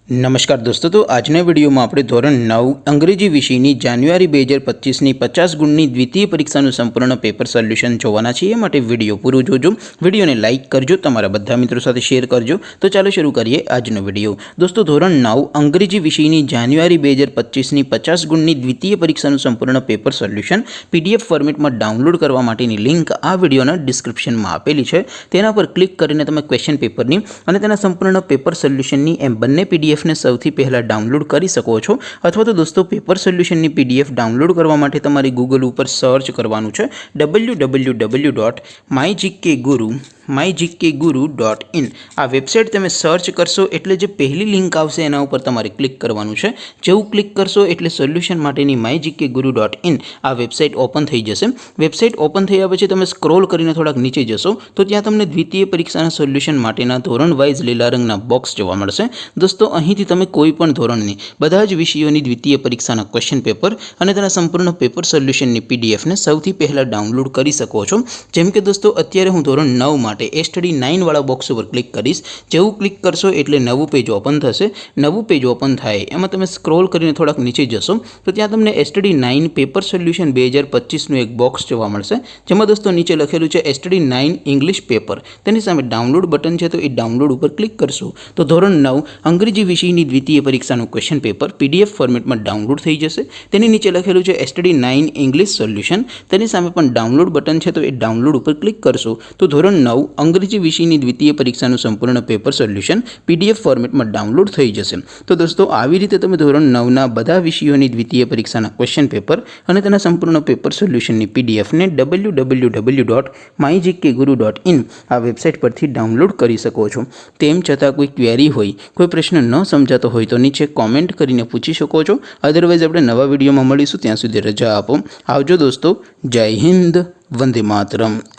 नमस्कार दोस्तों, तो આજના વિડીયોમાં આપણે ધોરણ 9 અંગ્રેજી વિષયની જાન્યુઆરી 2025ની 50 ગુણની દ્વિતીય પરીક્ષાનું સંપૂર્ણ પેપર સોલ્યુશન જોવાના છે। એ માટે વિડીયો પૂરો જોજો, વિડીયોને લાઇક કરજો, તમારા બધા મિત્રો સાથે શેર કરજો। તો ચાલો શરૂ કરીએ આજનો વિડીયો। દોસ્તો, ધોરણ 9 અંગ્રેજી વિષયની જાન્યુઆરી 2025ની 50 ગુણની દ્વિતીય પરીક્ષાનું સંપૂર્ણ પેપર સોલ્યુશન પીડીએફ ફોર્મેટમાં ડાઉનલોડ કરવા માટેની લિંક આ વિડીયોના ડિસ્ક્રિપ્શનમાં આપેલી છે। તેના પર ક્લિક કરીને તમે ક્વેશ્ચન પેપરની અને તેના સંપૂર્ણ પેપર સોલ્યુશનની એમ બંને પીડીએફ ने સૌથી પહેલા ડાઉનલોડ કરી શકો છો। અથવા તો દોસ્તો, પેપર સોલ્યુશનની પીડીએફ ડાઉનલોડ કરવા માટે તમારે ગૂગલ ઉપર સર્ચ કરવાનું છે www.mygkguru.in। આ વેબસાઇટ તમે સર્ચ કરશો એટલે જે પહેલી લિંક આવશે એના ઉપર તમારે ક્લિક કરવાનું છે। જેવું ક્લિક કરશો એટલે સોલ્યુશન માટેની mygkguru.in આ વેબસાઇટ ઓપન થઈ જશે। વેબસાઇટ ઓપન થયા પછી તમે સ્ક્રોલ કરીને થોડાક નીચે જશો તો ત્યાં તમને દ્વિતીય પરીક્ષાના સોલ્યુશન માટેના ધોરણ વાઇઝ લીલા રંગના બોક્સ જોવા મળશે। દોસ્તો, અહીંથી તમે કોઈ પણ ધોરણની બધા જ વિષયોની દ્વિતીય પરીક્ષાના ક્વેશ્ચન પેપર અને તેના સંપૂર્ણ પેપર સોલ્યુશનની પીડીએફને સૌથી પહેલાં ડાઉનલોડ કરી શકો છો। જેમ કે દોસ્તો, અત્યારે હું ધોરણ 9 માટે સ્ટડી 9 વાળા બોક્સ ઉપર ક્લિક કરીશ। જેવું ક્લિક કરશો એટલે નવું પેજ ઓપન થશે। નવું પેજ ઓપન થાય એમાં તમે સ્ક્રોલ કરીને થોડાક નીચે જશો તો ત્યાં તમને સ્ટડી 9 પેપર સોલ્યુશન 2025નું એક બોક્સ જોવા મળશે। જેમાં દોસ્તો નીચે લખેલું છે સ્ટડી 9 ઇંગ્લિશ પેપર। તેની સામે ડાઉનલોડ બટન છે, તો એ ડાઉનલોડ ઉપર ક્લિક કરશો તો ધોરણ 9 અંગ્રેજી વિષયની દ્વિતીય પરીક્ષાનું ક્વેશ્ચન પેપર પીડીએફ ફોર્મેટમાં ડાઉનલોડ થઈ જશે। તેની નીચે લખેલું છે સ્ટડી 9 ઇંગ્લિશ સોલ્યુશન। તેની સામે પણ ડાઉનલોડ બટન છે, તો એ ડાઉનલોડ ઉપર ક્લિક કરશો તો ધોરણ 9 અંગ્રેજી વિષયની દ્વિતીય પરીક્ષાનું સંપૂર્ણ પેપર સોલ્યુશન પીડીએફ ફોર્મેટમાં ડાઉનલોડ થઈ જશે। તો દોસ્તો, આવી રીતે તમે ધોરણ 9ના બધા વિષયોની દ્વિતીય પરીક્ષાના ક્વેશ્ચન પેપર અને તેના સંપૂર્ણ પેપર સોલ્યુશનની પીડીએફને www.mygkguru.in આ વેબસાઇટ પરથી ડાઉનલોડ કરી શકો છો। તેમ છતાં કોઈ ક્વેરી હોય, કોઈ પ્રશ્ન ન સમજાતો હોય તો નીચે કોમેન્ટ કરીને પૂછી શકો છો। અધરવાઇઝ આપણે નવા વિડીયોમાં મળીશું, ત્યાં સુધી રજા આપો। આવજો દોસ્તો, જય હિન્દ, વંદે માતરમ।